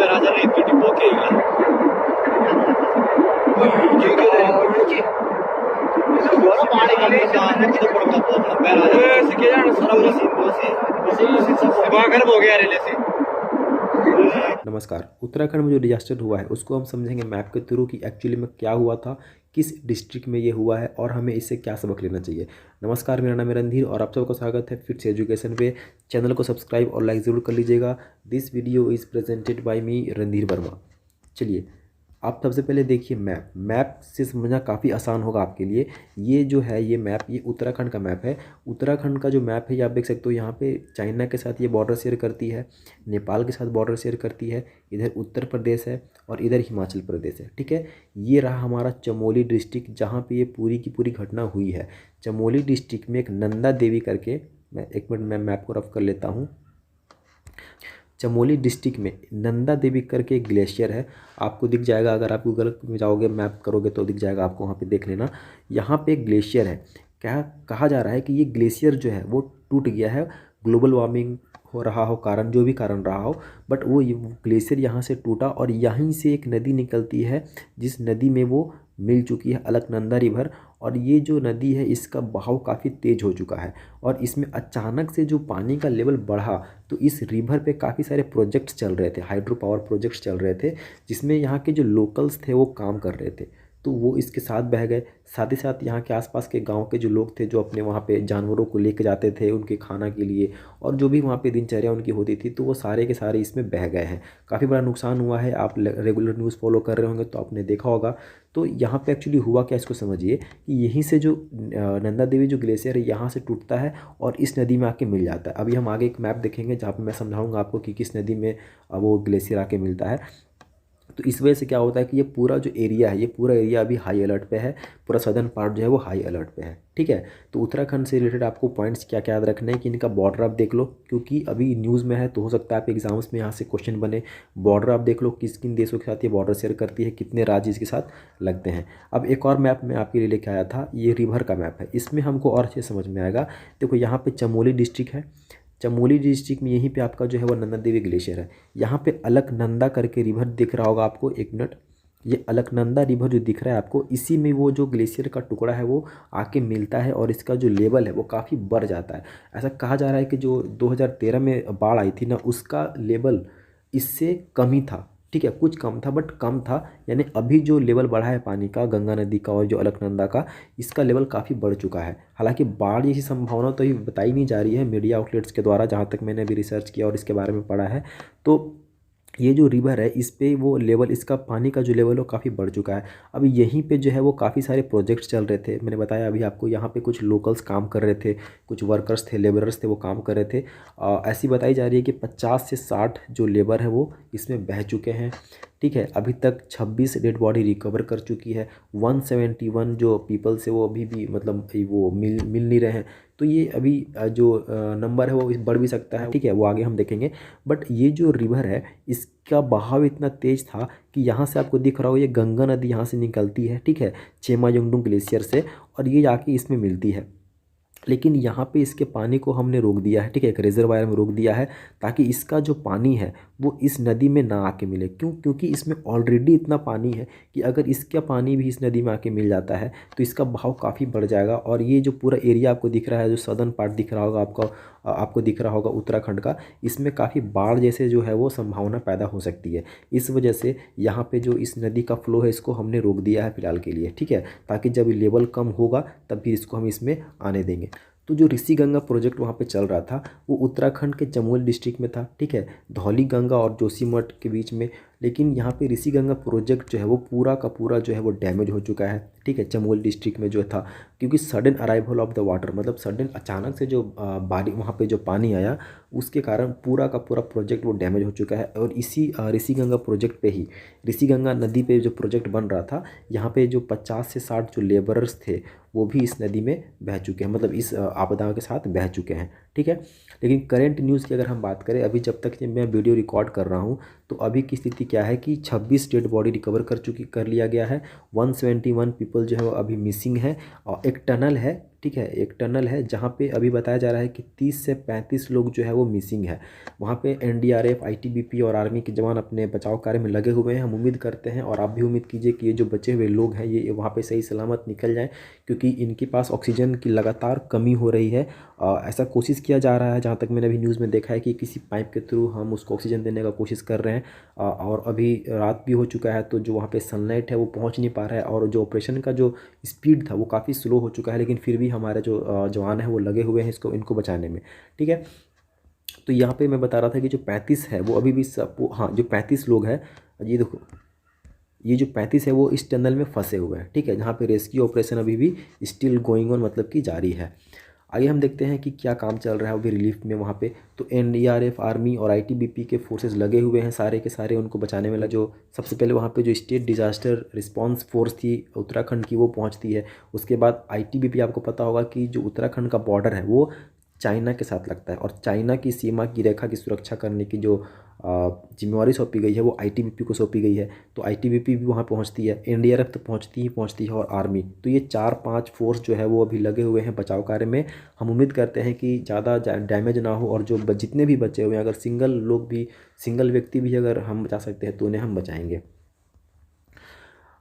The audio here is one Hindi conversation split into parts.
ರಾಜ ರೇಪಟಿ ಓಕೆ ಇಲ್ಲ Agora para que ele já não pode colocar foto na pera. Se quer já não बागर हो गया रेले से। नमस्कार। उत्तराखंड में जो डिजास्टर हुआ है उसको हम समझेंगे मैप के थ्रू कि एक्चुअली में क्या हुआ था, किस डिस्ट्रिक्ट में ये हुआ है और हमें इससे क्या सबक लेना चाहिए। नमस्कार, मेरा नाम है रणधीर और आप सबका स्वागत है फिट्स एजुकेशन पे। चैनल को सब्सक्राइब और लाइक ज़रूर कर लीजिएगा। This video is presented by me Randhir Verma. चलिए, आप सबसे पहले देखिए मैप से समझना काफ़ी आसान होगा आपके लिए। ये जो है ये मैप, ये उत्तराखंड का मैप है। उत्तराखंड का जो मैप है ये आप देख सकते हो, यहाँ पे चाइना के साथ ये बॉर्डर शेयर करती है, नेपाल के साथ बॉर्डर शेयर करती है, इधर उत्तर प्रदेश है और इधर हिमाचल प्रदेश है। ठीक है, ये रहा हमारा चमोली डिस्ट्रिक्ट जहाँ पर ये पूरी की पूरी घटना हुई है। चमोली डिस्ट्रिक्ट में एक नंदा देवी करके, मैं एक मिनट मैं मैप को रफ कर लेता हूँ। चमोली डिस्ट्रिक्ट में नंदा देवी करके एक ग्लेशियर है, आपको दिख जाएगा। अगर आप गूगल में जाओगे मैप करोगे तो दिख जाएगा आपको, वहाँ पे देख लेना। यहाँ पे एक ग्लेशियर है। क्या कहा जा रहा है कि ये ग्लेशियर जो है वो टूट गया है, ग्लोबल वार्मिंग हो रहा हो, कारण जो भी कारण रहा हो, बट वो ग्लेशियर यहाँ से टूटा और यहीं से एक नदी निकलती है जिस नदी में वो मिल चुकी है, अलकनंदा रिवर। और ये जो नदी है इसका बहाव काफ़ी तेज़ हो चुका है और इसमें अचानक से जो पानी का लेवल बढ़ा तो इस रिवर पे काफ़ी सारे प्रोजेक्ट्स चल रहे थे, हाइड्रो पावर प्रोजेक्ट्स चल रहे थे, जिसमें यहाँ के जो लोकल्स थे वो काम कर रहे थे, तो वो इसके साथ बह गए। साथ ही साथ यहाँ के आसपास के गांव के जो लोग थे जो अपने वहाँ पे जानवरों को लेके जाते थे उनके खाना के लिए, और जो भी वहाँ पे दिनचर्या उनकी होती थी, तो वो सारे के सारे इसमें बह गए हैं। काफ़ी बड़ा नुकसान हुआ है। आप रेगुलर न्यूज़ फॉलो कर रहे होंगे तो आपने देखा होगा। तो यहाँ पे एक्चुअली हुआ क्या, इसको समझिए कि यहीं से जो नंदा देवी जो ग्लेशियर है यहाँ से टूटता है और इस नदी में आके मिल जाता है। अभी हम आगे एक मैप देखेंगे जहाँ पे मैं समझाऊंगा आपको कि किस नदी में वो ग्लेशियर आके मिलता है। तो इस वजह से क्या होता है कि ये पूरा जो एरिया है, ये पूरा एरिया अभी हाई अलर्ट पे है, पूरा सदर्न पार्ट जो है वो हाई अलर्ट पे है। ठीक है, तो उत्तराखंड से रिलेटेड आपको पॉइंट्स क्या क्या याद रखना है कि इनका बॉर्डर आप देख लो, क्योंकि अभी न्यूज़ में है तो हो सकता है आप एग्जाम्स में यहाँ से क्वेश्चन बने। बॉर्डर आप देख लो, किस किन देशों के साथ ये बॉर्डर शेयर करती है, कितने राज्य इसके साथ लगते हैं। अब एक और मैप मैं आपके लिए लेके आया था, ये रिवर का मैप है, इसमें हमको और अच्छे समझ में आएगा। देखो यहाँ पे चमोली डिस्ट्रिक्ट है, चमोली डिस्ट्रिक्ट में यहीं पे आपका जो है वो नंदा देवी ग्लेशियर है। यहाँ पे अलकनंदा करके रिवर दिख रहा होगा आपको, एक मिनट, ये अलकनंदा रिवर जो दिख रहा है आपको, इसी में वो जो ग्लेशियर का टुकड़ा है वो आके मिलता है और इसका जो लेवल है वो काफ़ी बढ़ जाता है। ऐसा कहा जा रहा है कि जो 2013 में बाढ़ आई थी ना, उसका लेवल इससे कम ही था। ठीक है, कुछ कम था बट कम था, यानी अभी जो लेवल बढ़ा है पानी का, गंगा नदी का और जो अलकनंदा का, इसका लेवल काफ़ी बढ़ चुका है। हालांकि बाढ़ जैसी संभावना तो ये बताई नहीं जा रही है मीडिया आउटलेट्स के द्वारा, जहाँ तक मैंने अभी रिसर्च किया और इसके बारे में पढ़ा है। तो ये जो रिवर है इस पे वो लेवल, इसका पानी का जो लेवल है वो काफ़ी बढ़ चुका है। अभी यहीं पे जो है वो काफ़ी सारे प्रोजेक्ट्स चल रहे थे, मैंने बताया अभी आपको, यहाँ पे कुछ लोकल्स काम कर रहे थे, कुछ वर्कर्स थे, लेबरर्स थे, वो काम कर रहे थे। ऐसी बताई जा रही है कि 50 से 60 जो लेबर है वो इसमें बह चुके हैं। ठीक है, अभी तक 26 डेड बॉडी रिकवर कर चुकी है। 171 जो पीपल्स है वो अभी भी मतलब वो मिल नहीं रहे हैं। तो ये अभी जो नंबर है वो बढ़ भी सकता है। ठीक है, वो आगे हम देखेंगे। बट ये जो रिवर है इसका बहाव इतना तेज़ था कि यहाँ से आपको दिख रहा हो, ये गंगा नदी यहाँ से निकलती है, ठीक है, चेमायोंगडुंग ग्लेशियर से, और ये जाके इसमें मिलती है। लेकिन यहाँ पे इसके पानी को हमने रोक दिया है, ठीक है, एक रिजर्वायर में रोक दिया है ताकि इसका जो पानी है वो इस नदी में ना आके मिले। क्यों? क्योंकि इसमें ऑलरेडी इतना पानी है कि अगर इसका पानी भी इस नदी में आके मिल जाता है तो इसका बहाव काफ़ी बढ़ जाएगा। और ये जो पूरा एरिया आपको दिख रहा है, जो सदर्न पार्ट दिख रहा होगा आपको दिख रहा होगा उत्तराखंड का, इसमें काफ़ी बाढ़ जैसे जो है वो संभावना पैदा हो सकती है। इस वजह से यहाँ पे जो इस नदी का फ्लो है इसको हमने रोक दिया है फिलहाल के लिए, ठीक है, ताकि जब लेवल कम होगा तब भी इसको हम इसमें आने देंगे। तो जो ऋषि गंगा प्रोजेक्ट वहाँ पे चल रहा था वो उत्तराखंड के चमोली डिस्ट्रिक्ट में था, ठीक है, धौली गंगा और जोशीमठ के बीच में। लेकिन यहाँ पे ऋषि गंगा प्रोजेक्ट जो है वो पूरा का पूरा जो है वो डैमेज हो चुका है, ठीक है, चमोली डिस्ट्रिक्ट में जो था, क्योंकि sudden arrival of the water, मतलब सडन अचानक से जो बारिश वहाँ पे जो पानी आया उसके कारण पूरा का पूरा प्रोजेक्ट वो डैमेज हो चुका है। और इसी ऋषि गंगा प्रोजेक्ट पे ही, ऋषि गंगा नदी पे जो प्रोजेक्ट बन रहा था, यहाँ पे जो 50 से 60 जो लेबरर्स थे वो भी इस नदी में बह चुके हैं, मतलब इस आपदा के साथ बह चुके हैं। ठीक है। लेकिन करंट न्यूज़ की अगर हम बात करें, अभी जब तक मैं वीडियो रिकॉर्ड कर रहा हूँ तो अभी की स्थिति क्या है कि 26 डेड बॉडी रिकवर कर लिया गया है। 171 पीपल जो है वो अभी मिसिंग है। और एक टनल है, ठीक है, एक टनल है जहाँ पे अभी बताया जा रहा है कि 30 से 35 लोग जो है वो मिसिंग है। वहाँ पे एनडीआरएफ, आईटीबीपी और आर्मी के जवान अपने बचाव कार्य में लगे हुए हैं। हम उम्मीद करते हैं और आप भी उम्मीद कीजिए कि ये जो बचे हुए लोग हैं ये वहाँ पे सही सलामत निकल जाएँ, क्योंकि इनके पास ऑक्सीजन की लगातार कमी हो रही है। ऐसा कोशिश किया जा रहा है, जहाँ तक मैंने अभी न्यूज़ में देखा है कि किसी पाइप के थ्रू हम उसको ऑक्सीजन देने का कोशिश कर रहे हैं। और अभी रात भी हो चुका है तो जो वहाँ पे सनलाइट है वो पहुँच नहीं पा रहा है, और जो ऑपरेशन का जो स्पीड था वो काफ़ी स्लो हो चुका है। लेकिन फिर भी हमारे जो जवान हैं वो लगे हुए हैं इनको बचाने में, ठीक है। तो यहाँ पे मैं बता रहा था कि जो 35 है वो अभी भी सब, हाँ, जो 35 लोग हैं, ये देखो, ये जो 35 है वो इस टनल में फंसे हुए हैं, ठीक है, जहाँ पे रेस्क्यू ऑपरेशन अभी भी स्टिल गोइंग ऑन, मतलब कि जारी है। आइए हम देखते हैं कि क्या काम चल रहा है अभी रिलीफ में वहाँ पे। तो एनडीआरएफ, आर्मी और आईटीबीपी के फोर्सेस लगे हुए हैं सारे के सारे उनको बचाने में। जो सबसे पहले वहाँ पे जो स्टेट डिजास्टर रिस्पांस फोर्स थी उत्तराखंड की वो पहुँचती है। उसके बाद आईटीबीपी, आपको पता होगा कि जो उत्तराखंड का बॉर्डर है वो चाइना के साथ लगता है, और चाइना की सीमा की रेखा की सुरक्षा करने की जो जिम्मेवारी सौंपी गई है वो आईटीबीपी को सौंपी गई है। तो आईटीबीपी भी वहाँ पहुँचती है, एनडीआरएफ तो पहुँचती है, और आर्मी। तो ये 4-5 फोर्स जो है वो अभी लगे हुए हैं बचाव कार्य में। हम उम्मीद करते हैं कि ज़्यादा डैमेज ना हो, और जो जितने भी बचे हुए हैं, अगर सिंगल व्यक्ति भी अगर हम बचा सकते हैं तो उन्हें हम बचाएंगे।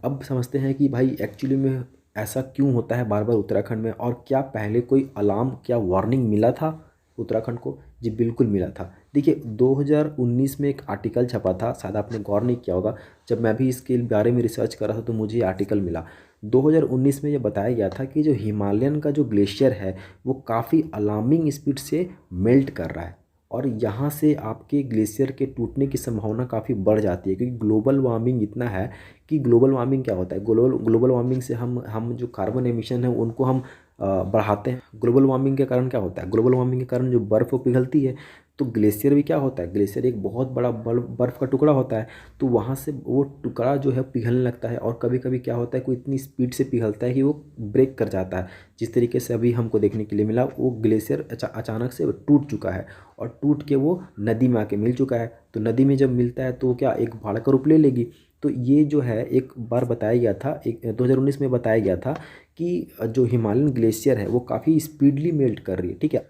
अब समझते हैं कि भाई एक्चुअली में ऐसा क्यों होता है बार बार उत्तराखंड में, और क्या पहले कोई अलार्म, क्या वार्निंग मिला था उत्तराखंड को? जी बिल्कुल मिला था। देखिए 2019 में एक आर्टिकल छपा था, शायद आपने गौर नहीं किया होगा। जब मैं भी इसके बारे में रिसर्च कर रहा था तो मुझे ये आर्टिकल मिला। 2019 में ये बताया गया था कि जो हिमालयन का जो ग्लेशियर है वो काफ़ी अलार्मिंग स्पीड से मेल्ट कर रहा है, और यहाँ से आपके ग्लेशियर के टूटने की संभावना काफ़ी बढ़ जाती है, क्योंकि ग्लोबल वार्मिंग इतना है कि ग्लोबल वार्मिंग क्या होता है, ग्लोबल वार्मिंग से हम जो कार्बन एमिशन है उनको हम बढ़ाते हैं। ग्लोबल वार्मिंग के कारण क्या होता है, ग्लोबल वार्मिंग के कारण जो बर्फ़ वो पिघलती है, तो ग्लेशियर भी क्या होता है, ग्लेशियर एक बहुत बड़ा बर्फ़ का टुकड़ा होता है। तो वहाँ से वो टुकड़ा जो है पिघलने लगता है, और कभी कभी क्या होता है, कोई इतनी स्पीड से पिघलता है कि वो ब्रेक कर जाता है। जिस तरीके से अभी हमको देखने के लिए मिला, वो ग्लेशियर अचानक से टूट चुका है, और टूट के वो नदी में आके मिल चुका है। तो नदी में जब मिलता है तो क्या एक पहाड़ का रूप ले लेगी। तो ये जो है एक बार बताया गया था, 2019 में बताया गया था कि जो हिमालयन ग्लेशियर है वो काफ़ी स्पीडली मेल्ट कर रही है, ठीक है।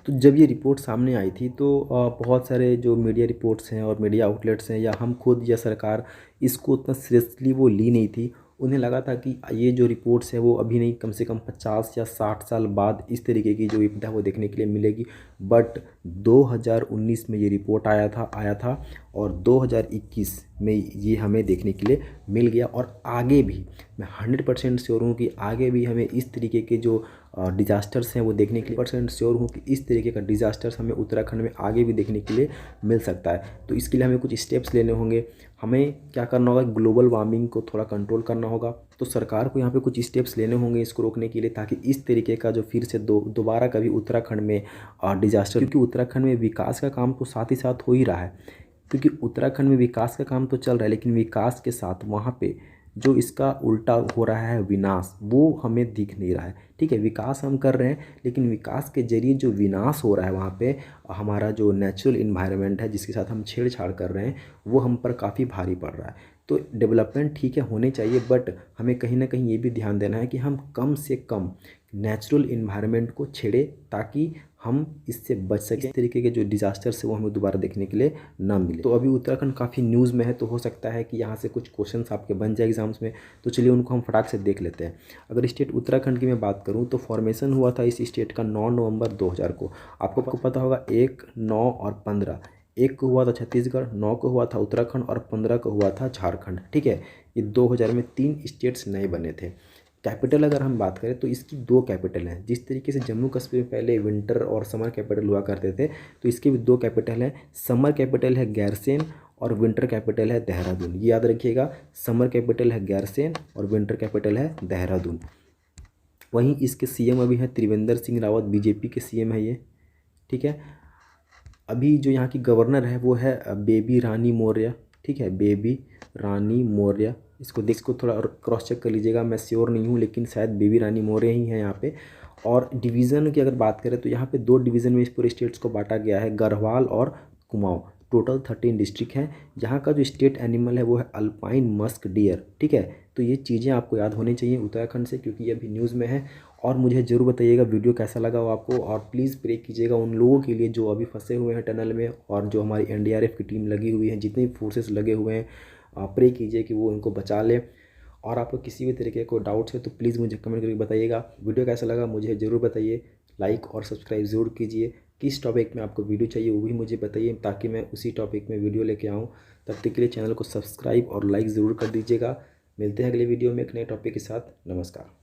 तो जब ये रिपोर्ट सामने आई थी तो बहुत सारे जो मीडिया रिपोर्ट्स हैं और मीडिया आउटलेट्स हैं, या हम खुद या सरकार, इसको उतना सीरियसली वो ली नहीं थी। उन्हें लगा था कि ये जो रिपोर्ट्स है वो अभी नहीं, कम से कम 50 या 60 साल बाद इस तरीके की जो विपदा वो देखने के लिए मिलेगी। बट 2019 में ये रिपोर्ट आया था, और 2021 में ये हमें देखने के लिए मिल गया। और आगे भी मैं 100% श्योर हूँ कि आगे भी हमें इस तरीके के जो डिज़ास्टर्स हैं वो देखने के लिए % श्योर हूँ कि इस तरीके का डिज़ास्टर्स हमें उत्तराखंड में आगे भी देखने के लिए मिल सकता है। तो इसके लिए हमें कुछ स्टेप्स लेने होंगे। हमें क्या करना होगा, ग्लोबल वार्मिंग को थोड़ा कंट्रोल करना होगा। तो सरकार को यहाँ पे कुछ स्टेप्स लेने होंगे इसको रोकने के लिए, ताकि इस तरीके का जो फिर से दोबारा कभी उत्तराखंड में डिज़ास्टर, क्योंकि उत्तराखंड में विकास का काम तो साथ ही साथ हो ही रहा है, क्योंकि उत्तराखंड में विकास का काम तो चल रहा है, लेकिन विकास के साथ वहाँ पे जो इसका उल्टा हो रहा है विनाश, वो हमें दिख नहीं रहा है, ठीक है। विकास हम कर रहे हैं, लेकिन विकास के जरिए जो विनाश हो रहा है वहाँ पे, हमारा जो नेचुरल इन्वायरमेंट है जिसके साथ हम छेड़छाड़ कर रहे हैं, वो हम पर काफ़ी भारी पड़ रहा है। तो डेवलपमेंट ठीक है होने चाहिए, बट हमें कहीं ना कहीं ये भी ध्यान देना है कि हम कम से कम नेचुरल इन्वायरमेंट को छेड़े, ताकि हम इससे बच सकें। इस तरीके के जो डिज़ास्टर्स है वो हमें दोबारा देखने के लिए ना मिले। तो अभी उत्तराखंड काफ़ी न्यूज़ में है, तो हो सकता है कि यहाँ से कुछ क्वेश्चंस आपके बन जाए एग्जाम्स में। तो चलिए उनको हम फटाक से देख लेते हैं। अगर स्टेट उत्तराखंड की मैं बात करूँ तो फॉर्मेशन हुआ था इस स्टेट का 9 नवंबर 2000 को। आपको पता होगा 1, 9 और 15, 1 को हुआ था छत्तीसगढ़, 9 को हुआ था उत्तराखंड, और 15 को हुआ था झारखंड, ठीक है। ये 2000 में 3 स्टेट्स नए बने थे। कैपिटल अगर हम बात करें तो इसकी 2 कैपिटल हैं। जिस तरीके से जम्मू कश्मीर में पहले विंटर और समर कैपिटल हुआ करते थे, तो इसके भी 2 कैपिटल हैं। समर कैपिटल है गैरसेन, और विंटर कैपिटल है देहरादून। ये याद रखिएगा, समर कैपिटल है गैरसेन और विंटर कैपिटल है देहरादून। वहीं इसके सीएम अभी हैं त्रिवेंद्र सिंह रावत, बीजेपी के सीएम है ये, ठीक है। अभी जो यहाँ की गवर्नर है वो है बेबी रानी मौर्य, ठीक है, बेबी रानी मौर्य। इसको थोड़ा क्रॉस चेक कर लीजिएगा, मैं श्योर नहीं हूँ, लेकिन शायद बेबी रानी मौर्य ही है यहाँ पे। और डिवीज़न की अगर बात करें तो यहाँ पे 2 डिवीज़न में इस पूरे स्टेट्स को बांटा गया है, गढ़वाल और कुमाऊं। टोटल 13 डिस्ट्रिक्ट हैं। यहाँ का जो स्टेट एनिमल है वो है अल्पाइन मस्क डियर, ठीक है। तो ये चीज़ें आपको याद होनी चाहिए उत्तराखंड से, क्योंकि ये अभी न्यूज़ में है। और मुझे ज़रूर बताइएगा वीडियो कैसा लगा हो आपको, और प्लीज़ प्रे कीजिएगा उन लोगों के लिए जो अभी फंसे हुए हैं टनल में, और जो हमारी एनडीआरएफ की टीम लगी हुई है, जितने भी फोर्सेस लगे हुए हैं, प्रे कीजिए कि वो इनको बचा लें। और आपको किसी भी तरीके को डाउट्स है तो प्लीज़ मुझे कमेंट करके बताइएगा। वीडियो कैसा लगा मुझे ज़रूर बताइए। लाइक और सब्सक्राइब ज़रूर कीजिए। किस टॉपिक में आपको वीडियो चाहिए वो भी मुझे बताइए, ताकि मैं उसी टॉपिक में वीडियो लेके आऊँ। तब तक के लिए चैनल को सब्सक्राइब और लाइक ज़रूर कर दीजिएगा। मिलते हैं अगले वीडियो में एक नए टॉपिक के साथ। नमस्कार।